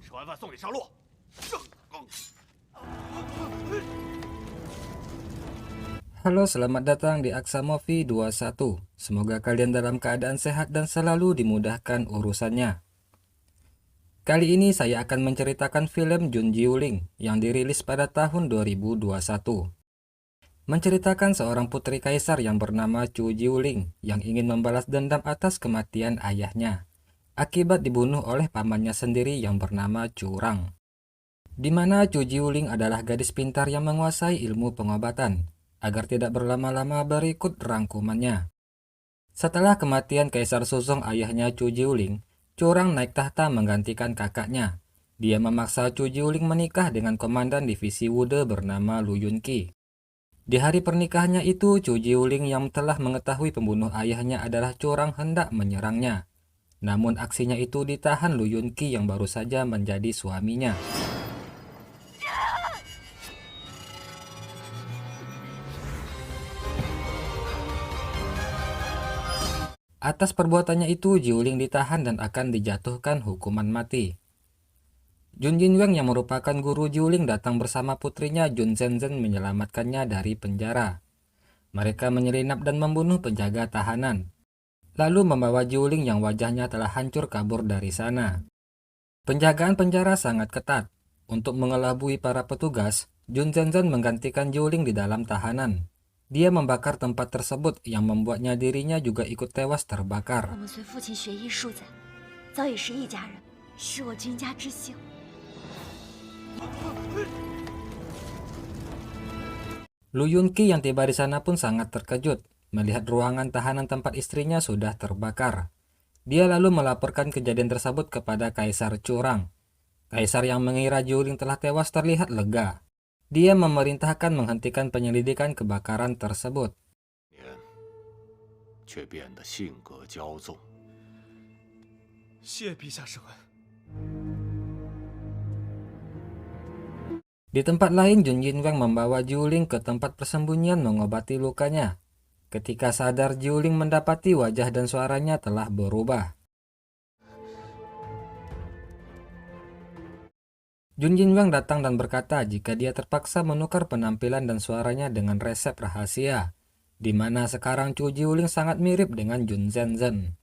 吃完饭送你上路。 Halo, selamat datang di Aksa Movie 21. Semoga kalian dalam keadaan sehat dan selalu dimudahkan urusannya. Kali ini saya akan menceritakan film Jun Jiuling yang dirilis pada tahun 2021. Menceritakan seorang putri kaisar yang bernama Chu Jiuling yang ingin membalas dendam atas kematian ayahnya akibat dibunuh oleh pamannya sendiri yang bernama Chu Rang. Di mana Chu Jiuling adalah gadis pintar yang menguasai ilmu pengobatan. Agar tidak berlama-lama berikut rangkumannya. Setelah kematian Kaisar Suzong ayahnya Chu Jiuling, Chu Rang naik tahta menggantikan kakaknya. Dia memaksa Chu Jiuling menikah dengan komandan divisi Wude bernama Lu Yunqi. Di hari pernikahannya itu, Chu Jiuling yang telah mengetahui pembunuh ayahnya adalah Chu Rang hendak menyerangnya. Namun aksinya itu ditahan Lu Yunqi yang baru saja menjadi suaminya. Atas perbuatannya itu, Jiuling ditahan dan akan dijatuhkan hukuman mati. Jun Jinwang yang merupakan guru Jiuling datang bersama putrinya Jun Zenzhen menyelamatkannya dari penjara. Mereka menyelinap dan membunuh penjaga tahanan, lalu membawa Jiuling yang wajahnya telah hancur kabur dari sana. Penjagaan penjara sangat ketat. Untuk mengelabui para petugas, Jun Zenzhen menggantikan Jiuling di dalam tahanan. Dia membakar tempat tersebut yang membuatnya dirinya juga ikut tewas terbakar. Lu Yunqi yang tiba di sana pun sangat terkejut melihat ruangan tahanan tempat istrinya sudah terbakar. Dia lalu melaporkan kejadian tersebut kepada Kaisar Chu Rang. Kaisar yang mengira Jiuling telah tewas terlihat lega. Dia memerintahkan menghentikan penyelidikan kebakaran tersebut. Di tempat lain, Jun Jinwang membawa Jiuling ke tempat persembunyian mengobati lukanya. Ketika sadar, Jiuling mendapati wajah dan suaranya telah berubah. Jun Jinwang datang dan berkata jika dia terpaksa menukar penampilan dan suaranya dengan resep rahasia, di mana sekarang Chu Jiuling sangat mirip dengan Jun Zenzhen.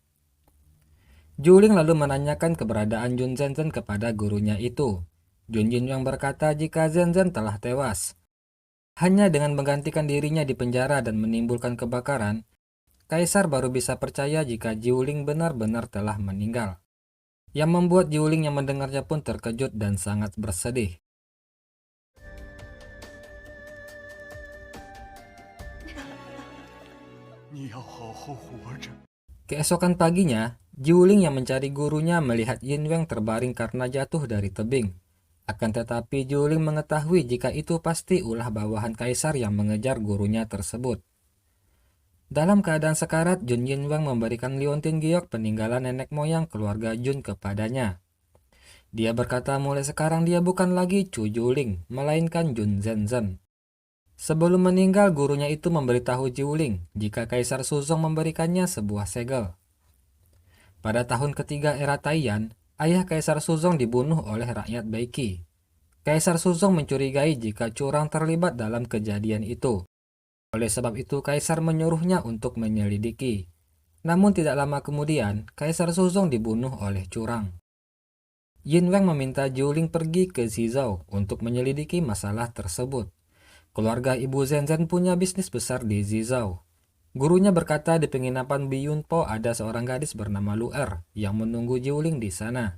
Jiuling lalu menanyakan keberadaan Jun Zenzhen kepada gurunya itu. Jun Jinwang berkata jika Zenzhen telah tewas. Hanya dengan menggantikan dirinya di penjara dan menimbulkan kebakaran, Kaisar baru bisa percaya jika Jiuling benar-benar telah meninggal. Yang membuat Jiuling yang mendengarnya pun terkejut dan sangat bersedih. Keesokan paginya, Jiuling yang mencari gurunya melihat Yin Wang terbaring karena jatuh dari tebing. Akan tetapi Jiuling mengetahui jika itu pasti ulah bawahan Kaisar yang mengejar gurunya tersebut. Dalam keadaan sekarat, Jun Jinwang memberikan liontin giok peninggalan nenek moyang keluarga Jun kepadanya. Dia berkata mulai sekarang dia bukan lagi Chu Jiuling, melainkan Jun Zenzhen. Sebelum meninggal, gurunya itu memberitahu Jiuling jika Kaisar Suzong memberikannya sebuah segel. Pada tahun ketiga era Taiyan, ayah Kaisar Suzong dibunuh oleh rakyat Baiki. Kaisar Suzong mencurigai jika Chu Rang terlibat dalam kejadian itu. Oleh sebab itu, Kaisar menyuruhnya untuk menyelidiki. Namun tidak lama kemudian, Kaisar Suzong dibunuh oleh Chu Rang. Yin Wang meminta Jiuling pergi ke Zizhou untuk menyelidiki masalah tersebut. Keluarga ibu Zenzhen punya bisnis besar di Zizhou. Gurunya berkata di penginapan Biyunpo ada seorang gadis bernama Lu Er yang menunggu Jiuling di sana.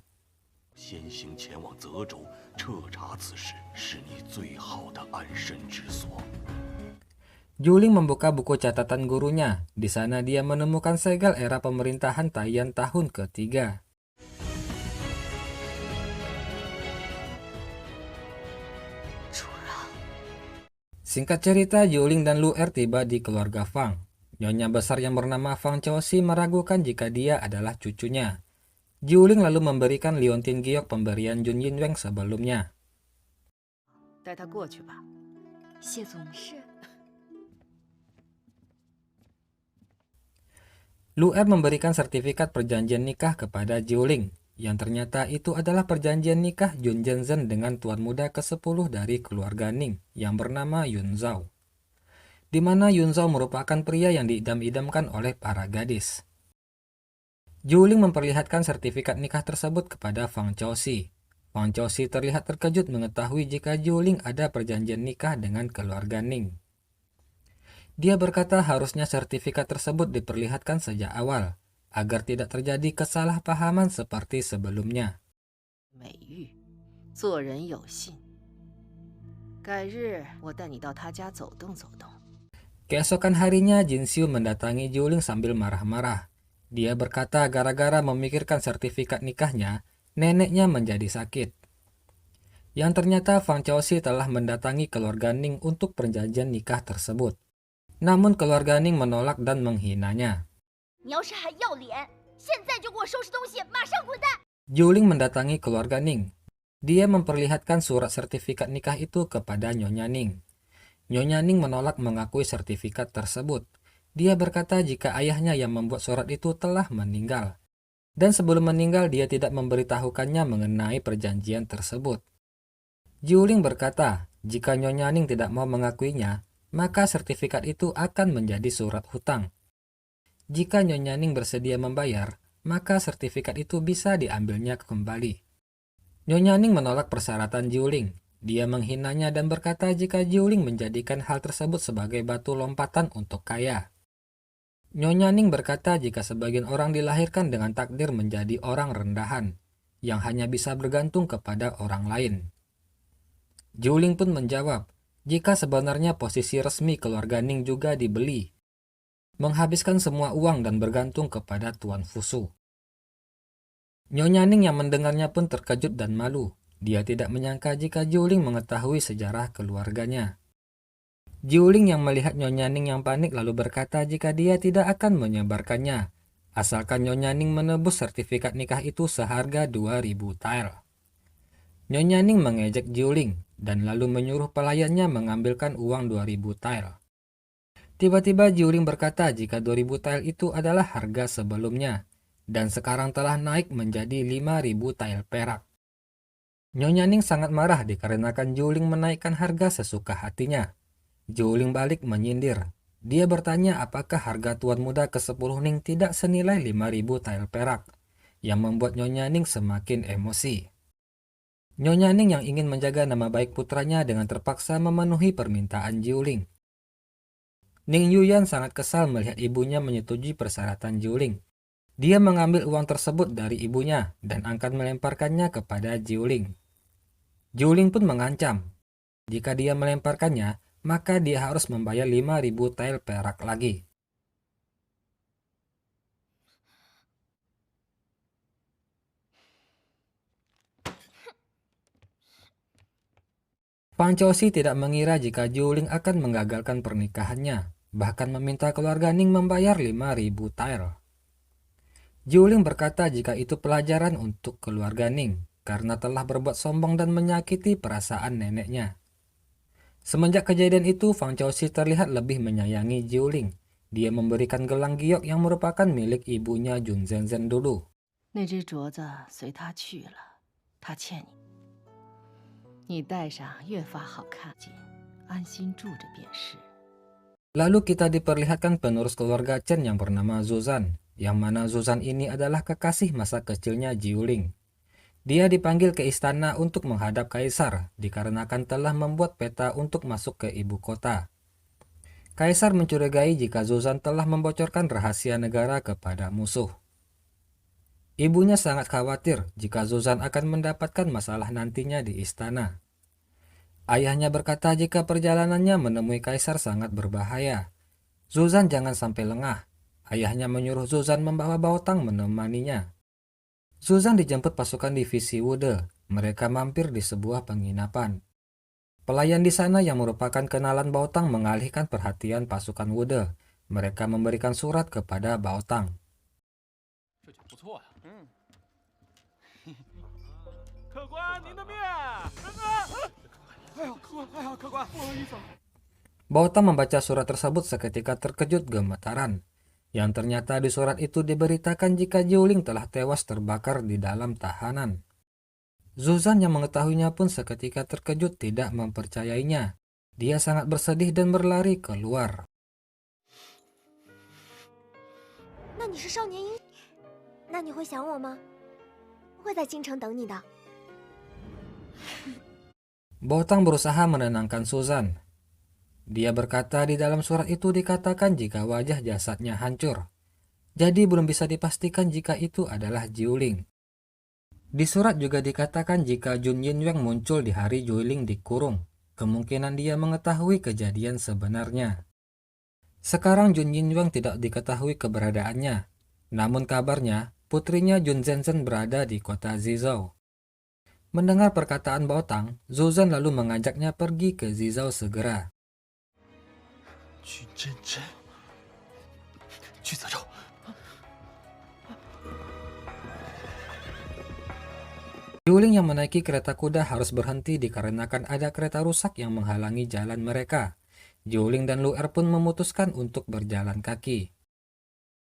Jiuling membuka buku catatan gurunya. Di sana dia menemukan segel era pemerintahan Taiyan tahun ketiga. Singkat cerita, Jiuling dan Lu Er tiba di keluarga Fang. Nyonya besar yang bernama Fang Chaoxi meragukan jika dia adalah cucunya. Jiuling lalu memberikan liontin giok pemberian Jun Jinwang sebelumnya. 带他过去吧。谢总是。Lu'er memberikan sertifikat perjanjian nikah kepada Jiuling, yang ternyata itu adalah perjanjian nikah Jun Zhenzhen dengan tuan muda ke-10 dari keluarga Ning yang bernama Yun Zhao, di mana Yun Zhao merupakan pria yang diidam-idamkan oleh para gadis. Jiuling memperlihatkan sertifikat nikah tersebut kepada Fang Chaoxi. Fang Chaoxi terlihat terkejut mengetahui jika Jiuling ada perjanjian nikah dengan keluarga Ning. Dia berkata harusnya sertifikat tersebut diperlihatkan sejak awal, agar tidak terjadi kesalahpahaman seperti sebelumnya. 美玉，做人有信。改日我带你到他家走动走动。 Keesokan harinya, Jin Xiu mendatangi Jiuling sambil marah-marah. Dia berkata gara-gara memikirkan sertifikat nikahnya, neneknya menjadi sakit. Yang ternyata Fang Chaoxi telah mendatangi keluarga Ning untuk perjanjian nikah tersebut. Namun keluarga Ning menolak dan menghinanya. Jiuling mendatangi keluarga Ning. Dia memperlihatkan surat sertifikat nikah itu kepada Nyonya Ning. Nyonya Ning menolak mengakui sertifikat tersebut. Dia berkata jika ayahnya yang membuat surat itu telah meninggal. Dan sebelum meninggal dia tidak memberitahukannya mengenai perjanjian tersebut. Jiuling berkata jika Nyonya Ning tidak mau mengakuinya, maka sertifikat itu akan menjadi surat hutang. Jika Nyonya Ning bersedia membayar, maka sertifikat itu bisa diambilnya kembali. Nyonya Ning menolak persyaratan Jiuling. Dia menghinanya dan berkata jika Jiuling menjadikan hal tersebut sebagai batu lompatan untuk kaya. Nyonya Ning berkata jika sebagian orang dilahirkan dengan takdir menjadi orang rendahan, yang hanya bisa bergantung kepada orang lain. Jiuling pun menjawab, jika sebenarnya posisi resmi keluarga Ning juga dibeli, menghabiskan semua uang dan bergantung kepada Tuan Fusu. Nyonya Ning yang mendengarnya pun terkejut dan malu. Dia tidak menyangka jika Jiuling mengetahui sejarah keluarganya. Jiuling yang melihat Nyonya Ning yang panik lalu berkata jika dia tidak akan menyebarkannya, asalkan Nyonya Ning menebus sertifikat nikah itu seharga 2.000 tael. Nyonya Ning mengejek Jiuling dan lalu menyuruh pelayannya mengambilkan uang 2.000 tael. Tiba-tiba Jiuling berkata jika 2.000 tael itu adalah harga sebelumnya, dan sekarang telah naik menjadi 5.000 tael perak. Nyonya Ning sangat marah dikarenakan Jiuling menaikkan harga sesuka hatinya. Jiuling balik menyindir. Dia bertanya apakah harga tuan muda ke-10 Ning tidak senilai 5.000 tael perak, yang membuat Nyonya Ning semakin emosi. Nyonya Ning yang ingin menjaga nama baik putranya dengan terpaksa memenuhi permintaan Jiuling. Ning Yuyan sangat kesal melihat ibunya menyetujui persyaratan Jiuling. Dia mengambil uang tersebut dari ibunya dan akan melemparkannya kepada Jiuling. Jiuling pun mengancam, jika dia melemparkannya, maka dia harus membayar 5.000 tael perak lagi. Fang Chaoxi tidak mengira jika Jiuling akan menggagalkan pernikahannya, bahkan meminta keluarga Ning membayar 5.000 tael. Jiuling berkata jika itu pelajaran untuk keluarga Ning, karena telah berbuat sombong dan menyakiti perasaan neneknya. Semenjak kejadian itu, Fang Chaoxi terlihat lebih menyayangi Jiuling. Dia memberikan gelang giok yang merupakan milik ibunya Jun Zhenzhen dulu. 那只镯子随他去了，他欠你。你戴上越发好看，安心住着便是。 Lalu kita diperlihatkan penerus keluarga Chen yang bernama Zuzan, yang mana Zuzan ini adalah kekasih masa kecilnya Jiuling. Dia dipanggil ke istana untuk menghadap kaisar dikarenakan telah membuat peta untuk masuk ke ibu kota. Kaisar mencurigai jika Zuzan telah membocorkan rahasia negara kepada musuh. Ibunya sangat khawatir jika Zuzan akan mendapatkan masalah nantinya di istana. Ayahnya berkata jika perjalanannya menemui kaisar sangat berbahaya. Zuzan jangan sampai lengah. Ayahnya menyuruh Zuzan membawa Baotang menemaninya. Zuzan dijemput pasukan divisi Wude. Mereka mampir di sebuah penginapan. Pelayan di sana yang merupakan kenalan Baotang mengalihkan perhatian pasukan Wude. Mereka memberikan surat kepada Baotang. 这酒不错呀。客官，您的面。哎呦，客官， Baotang membaca surat tersebut seketika terkejut gemetaran. Yang ternyata di surat itu diberitakan jika Jiuling telah tewas terbakar di dalam tahanan. Zuzan yang mengetahuinya pun seketika terkejut tidak mempercayainya. Dia sangat bersedih dan berlari keluar. 那你是少年英，那你会想我吗？会在京城等你的。 Baotang berusaha menenangkan Suzan. Dia berkata di dalam surat itu dikatakan jika wajah jasadnya hancur. Jadi belum bisa dipastikan jika itu adalah Jiuling. Di surat juga dikatakan jika Jun Yinwang muncul di hari Jiuling dikurung. Kemungkinan dia mengetahui kejadian sebenarnya. Sekarang Jun Yinwang tidak diketahui keberadaannya. Namun kabarnya putrinya Jun Zhenzhen berada di kota Zizhou. Mendengar perkataan Baotang, Zuzan lalu mengajaknya pergi ke Zizhou segera. 去真真，去泽州。 Jiuling yang menaiki kereta kuda harus berhenti dikarenakan ada kereta rusak yang menghalangi jalan mereka. Jiuling dan Lu Er pun memutuskan untuk berjalan kaki.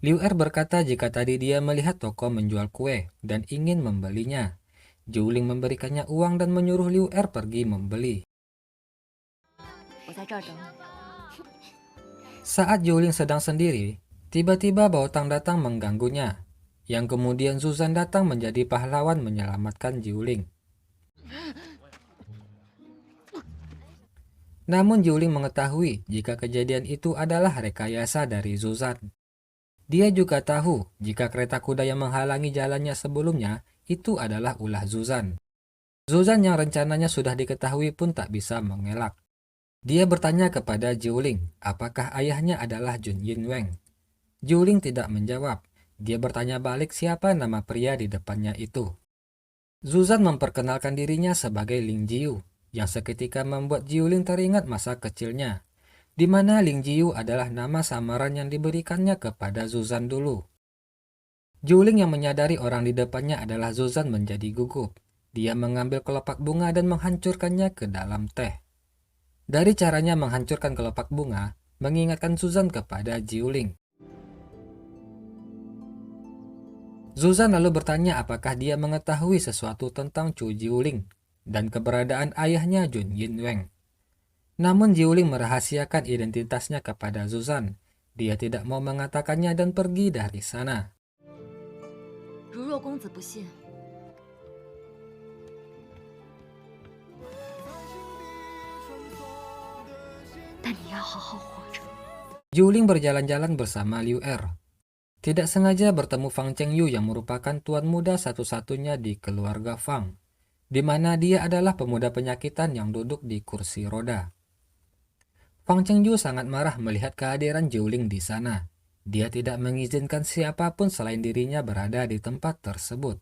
Liu Er berkata jika tadi dia melihat toko menjual kue dan ingin membelinya. Jiuling memberikannya uang dan menyuruh Liu Er pergi membeli. 我在这儿等你。 Saat Jiuling sedang sendiri, tiba-tiba Baotang datang mengganggunya. Yang kemudian Zuzan datang menjadi pahlawan menyelamatkan Jiuling. Namun Jiuling mengetahui jika kejadian itu adalah rekayasa dari Zuzan. Dia juga tahu jika kereta kuda yang menghalangi jalannya sebelumnya itu adalah ulah Zuzan. Zuzan yang rencananya sudah diketahui pun tak bisa mengelak. Dia bertanya kepada Jiuling apakah ayahnya adalah Jun Yinwang. Jiuling tidak menjawab. Dia bertanya balik siapa nama pria di depannya itu. Zuzan memperkenalkan dirinya sebagai Ling Jiu, yang seketika membuat Jiuling teringat masa kecilnya, di mana Ling Jiu adalah nama samaran yang diberikannya kepada Zuzan dulu. Jiuling yang menyadari orang di depannya adalah Zuzan menjadi gugup. Dia mengambil kelopak bunga dan menghancurkannya ke dalam teh. Dari caranya menghancurkan kelopak bunga, mengingatkan Zuzan kepada Jiuling. Zuzan lalu bertanya apakah dia mengetahui sesuatu tentang Chu Jiuling dan keberadaan ayahnya Jun Yinwang. Namun Jiuling merahasiakan identitasnya kepada Zuzan. Dia tidak mau mengatakannya dan pergi dari sana. 如若公子不信，但你要好好活着。 Jiuling berjalan-jalan bersama Liu Er. Tidak sengaja bertemu Fang Chengyu yang merupakan tuan muda satu-satunya di keluarga Fang, di mana dia adalah pemuda penyakitan yang duduk di kursi roda. Fang Chengyu sangat marah melihat kehadiran Jiuling di sana. Dia tidak mengizinkan siapapun selain dirinya berada di tempat tersebut.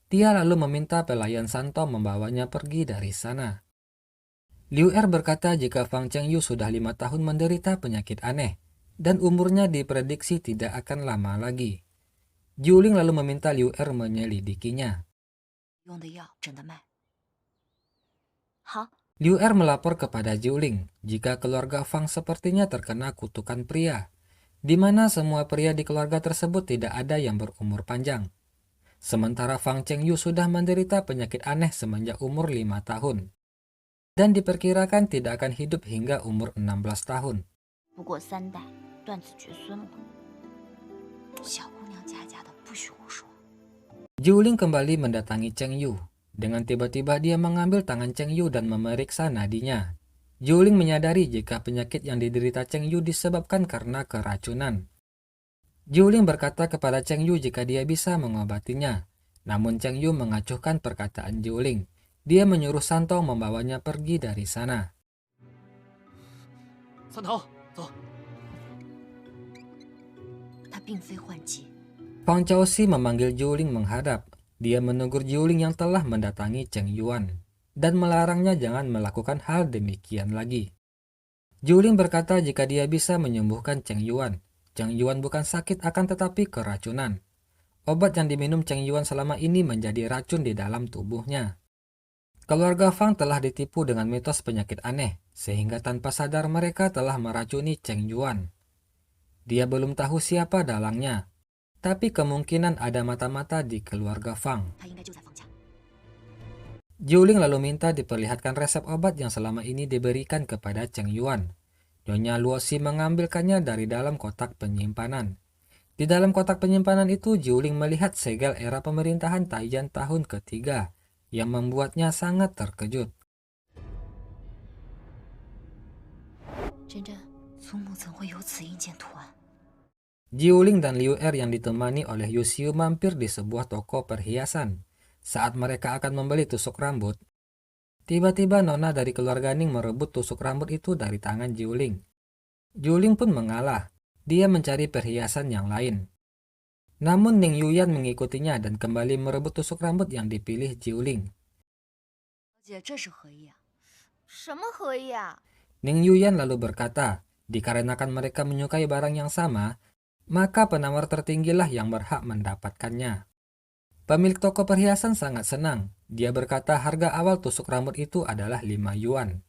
Dia lalu meminta pelayan Santo membawanya pergi dari sana. Liu Er berkata jika Fang Chengyu sudah 5 tahun menderita penyakit aneh, dan umurnya diprediksi tidak akan lama lagi. Jiuling lalu meminta Liu Er menyelidikinya. 用的药真的卖。好， Liu Er melapor kepada Jiuling jika keluarga Fang sepertinya terkena kutukan pria, di mana semua pria di keluarga tersebut tidak ada yang berumur panjang. Sementara Fang Chengyu sudah menderita penyakit aneh semenjak umur 5 tahun, dan diperkirakan tidak akan hidup hingga umur 16 tahun. 不过3代断子绝孙了。小姑娘家家的，不许胡说。 Jiuling kembali mendatangi Cheng Yu. Dengan tiba-tiba dia mengambil tangan Cheng Yu dan memeriksa nadinya. Jiuling menyadari jika penyakit yang diderita Cheng Yu disebabkan karena keracunan. Jiuling berkata kepada Cheng Yu jika dia bisa mengobatinya. Namun Cheng Yu mengacuhkan perkataan Jiuling. Dia menyuruh Santong membawanya pergi dari sana. 三头，走。 她并非换季， Fang Chaoxi memanggil Jiuling menghadap. Dia menegur Jiuling yang telah mendatangi Cheng Yuan dan melarangnya jangan melakukan hal demikian lagi. Jiuling berkata jika dia bisa menyembuhkan Cheng Yuan. Cheng Yuan bukan sakit akan tetapi keracunan. Obat yang diminum Cheng Yuan selama ini menjadi racun di dalam tubuhnya. Keluarga Fang telah ditipu dengan mitos penyakit aneh, sehingga tanpa sadar mereka telah meracuni Cheng Yuan. Dia belum tahu siapa dalangnya, tapi kemungkinan ada mata-mata di keluarga Fang. 他应该就在房家。 Jiuling lalu minta diperlihatkan resep obat yang selama ini diberikan kepada Cheng Yuan. Nyonya Luosi mengambilkannya dari dalam kotak penyimpanan. Di dalam kotak penyimpanan itu, Jiuling melihat segel era pemerintahan Taiyan tahun ketiga, yang membuatnya sangat terkejut. 真真，祖母怎会有此印鉴图案？ Jiuling dan Liu Er yang ditemani oleh Yu Xiu mampir di sebuah toko perhiasan. Saat mereka akan membeli tusuk rambut, tiba-tiba nona dari keluarga Ning merebut tusuk rambut itu dari tangan Jiuling. Jiuling pun mengalah. Dia mencari perhiasan yang lain. Namun Ning Yuyan mengikutinya dan kembali merebut tusuk rambut yang dipilih Jiuling. 姐，这是何意啊？什么合意啊？ Ning Yuyan lalu berkata, dikarenakan mereka menyukai barang yang sama, maka penawar tertinggilah yang berhak mendapatkannya. Pemilik toko perhiasan sangat senang. Dia berkata harga awal tusuk rambut itu adalah 5 yuan.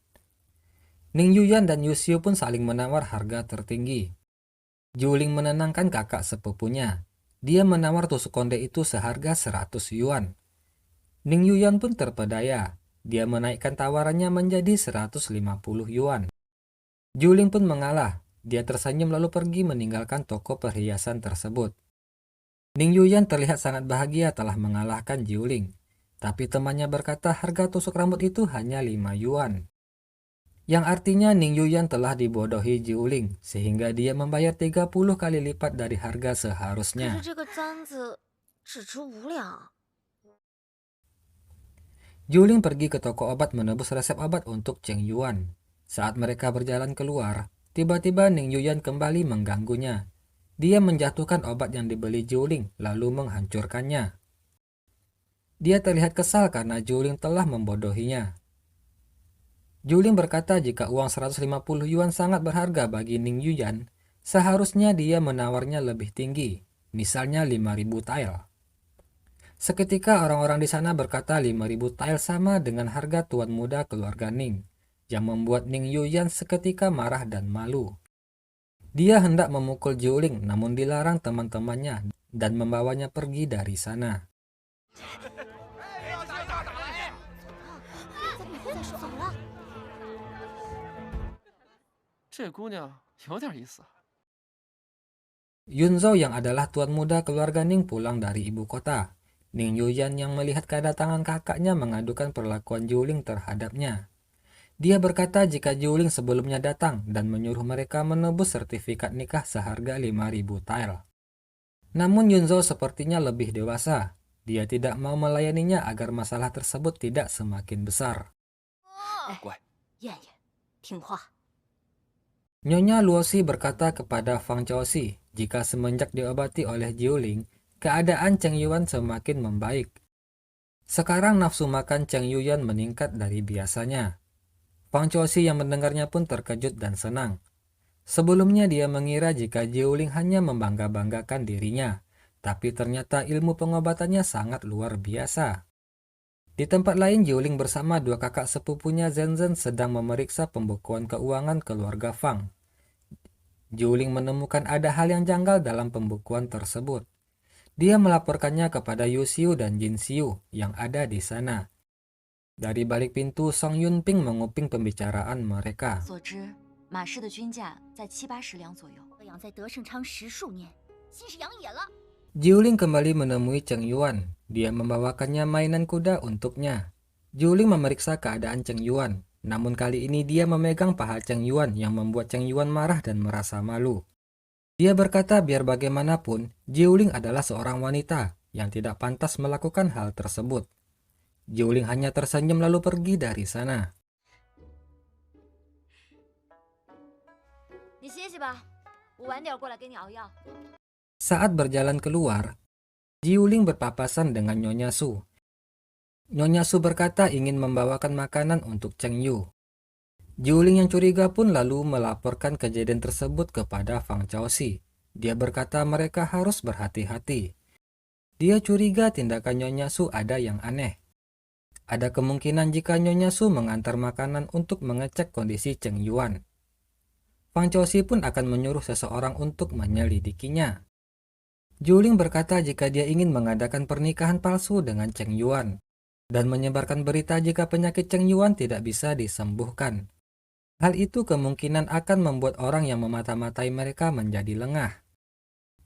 Ning Yuyan dan Yu Xiu pun saling menawar harga tertinggi. Jiuling menenangkan kakak sepupunya. Dia menawar tusuk konde itu seharga 100 yuan. Ning Yuyan pun terpedaya. Dia menaikkan tawarannya menjadi 150 yuan. Jiuling pun mengalah. Dia tersenyum lalu pergi meninggalkan toko perhiasan tersebut. Ning Yuyan terlihat sangat bahagia telah mengalahkan Jiuling. Tapi temannya berkata harga tusuk rambut itu hanya 5 yuan. Yang artinya Ning Yuyan telah dibodohi Jiuling, sehingga dia membayar 30 kali lipat dari harga 可 seharusnya. 是这个簪子只值5两。 Jiuling pergi ke toko obat menebus resep obat untuk Cheng Yuan. Saat mereka berjalan keluar, tiba-tiba Ning Yuyan kembali mengganggunya. Dia menjatuhkan obat yang dibeli Jiuling lalu menghancurkannya. Dia terlihat kesal karena Jiuling telah membodohinya. Jiuling berkata jika uang 150 yuan sangat berharga bagi Ning Yuyan, seharusnya dia menawarnya lebih tinggi, misalnya 5.000 tael. Seketika orang-orang di sana berkata 5.000 tael sama dengan harga tuan muda keluarga Ning, yang membuat Ning Yuyan seketika marah dan malu. Dia hendak memukul Jiuling namun dilarang teman-temannya dan membawanya pergi dari sana. 怎么了？这姑娘有点意思。 Yunzhou yang adalah tuan muda keluarga Ning pulang dari ibu kota. Ning Yuyan yang melihat kedatangan kakaknya mengadukan perlakuan Jiuling terhadapnya. Dia berkata jika Jiuling sebelumnya datang dan menyuruh mereka menebus sertifikat nikah seharga 5.000 tael. Namun Yunzhou sepertinya lebih dewasa. Dia tidak mau melayaninya agar masalah tersebut tidak semakin besar. 乖， 燕燕，听话。 Nyonya Luosi berkata kepada Fang Chaoxi jika semenjak diobati oleh Jiuling, keadaan Cheng Yuan semakin membaik. Sekarang nafsu makan Cheng Yuan meningkat dari biasanya. Fang Chaoxi yang mendengarnya pun terkejut dan senang. Sebelumnya dia mengira jika Jiuling hanya membangga-banggakan dirinya, tapi ternyata ilmu pengobatannya sangat luar biasa. Di tempat lain, Jiuling bersama dua kakak sepupunya Zhenzhen sedang memeriksa pembukuan keuangan keluarga Fang. Jiuling menemukan ada hal yang janggal dalam pembukuan tersebut. Dia melaporkannya kepada Yu Xiu dan Jin Xiu yang ada di sana. Dari balik pintu, Song Yunping menguping pembicaraan mereka. 所知，马氏的均价在70-80两左右。 养在德胜昌10数年，信是养野了。 Jiuling kembali menemui Cheng Yuan. Dia membawakannya mainan kuda untuknya. Jiuling memeriksa keadaan Cheng Yuan. Namun kali ini dia memegang paha Cheng Yuan yang membuat Cheng Yuan marah dan merasa malu. Dia berkata biar bagaimanapun, Jiuling adalah seorang wanita yang tidak pantas melakukan hal tersebut. Jiuling hanya tersenyum lalu pergi dari sana. 你歇歇吧，我晚点过来给你熬药。 Saat berjalan keluar, Jiuling berpapasan dengan Nyonya Su. Nyonya Su berkata ingin membawakan makanan untuk Cheng Yu. Jiuling yang curiga pun lalu melaporkan kejadian tersebut kepada Fang Chaoxi. Dia berkata mereka harus berhati-hati. Dia curiga tindakan Nyonya Su ada yang aneh. Ada kemungkinan jika Nyonya Su mengantar makanan untuk mengecek kondisi Cheng Yuan. Fang Chouxi pun akan menyuruh seseorang untuk menyelidikinya. Juling berkata jika dia ingin mengadakan pernikahan palsu dengan Cheng Yuan dan menyebarkan berita jika penyakit Cheng Yuan tidak bisa disembuhkan. Hal itu kemungkinan akan membuat orang yang memata-matai mereka menjadi lengah.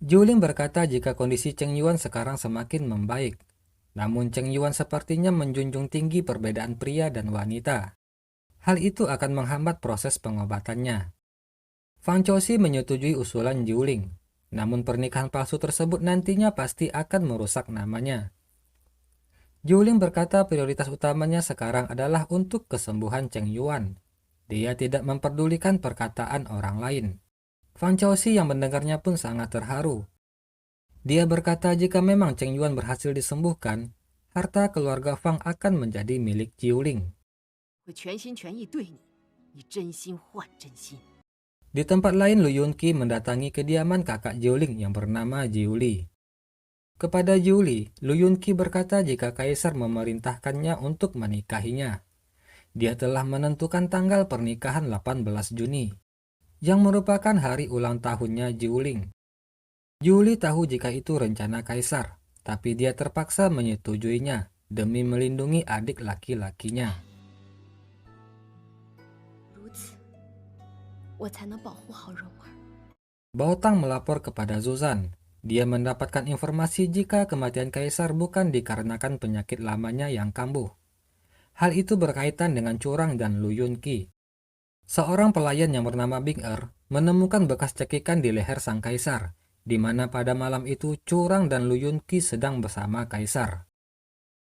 Juling berkata jika kondisi Cheng Yuan sekarang semakin membaik, namun Cheng Yuan sepertinya menjunjung tinggi perbedaan pria dan wanita. Hal itu akan menghambat proses pengobatannya. Fang Chouxi menyetujui usulan Juling, namun pernikahan palsu tersebut nantinya pasti akan merusak namanya. Juling berkata prioritas utamanya sekarang adalah untuk kesembuhan Cheng Yuan. Dia tidak memperdulikan perkataan orang lain. Fang Chouxi yang mendengarnya pun sangat terharu. Dia berkata jika memang Cheng Yuan berhasil disembuhkan, harta keluarga Fang akan menjadi milik Jiuling. Di tempat lain, Lu Yunqi mendatangi kediaman kakak Jiuling yang bernama Jiuli. Kepada Jiuli, Lu Yunqi berkata jika kaisar memerintahkannya untuk menikahinya. Dia telah menentukan tanggal pernikahan 18 Juni, yang merupakan hari ulang tahunnya Jiuling. Jiuli tahu jika itu rencana kaisar, tapi dia terpaksa menyetujuinya demi melindungi adik laki-lakinya. Baotang melapor kepada Zuzan. Dia mendapatkan informasi jika kematian kaisar bukan dikarenakan penyakit lamanya yang kambuh. Hal itu berkaitan dengan Curang dan Lu Yunqi. Seorang pelayan yang bernama Bing menemukan bekas cekikan di leher sang kaisar, di mana pada malam itu Curang dan Lu Yunqi sedang bersama kaisar.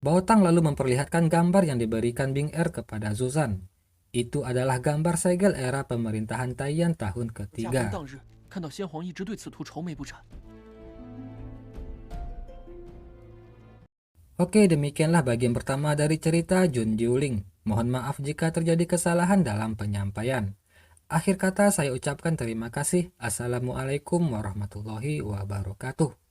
Baotang lalu memperlihatkan gambar yang diberikan Bing kepada Zuzan. Itu adalah gambar segel era pemerintahan Taiyan tahun ketiga. Oke, demikianlah bagian pertama dari cerita Jun Jiuling. Mohon maaf jika terjadi kesalahan dalam penyampaian. Akhir kata saya ucapkan terima kasih. Assalamualaikum warahmatullahi wabarakatuh.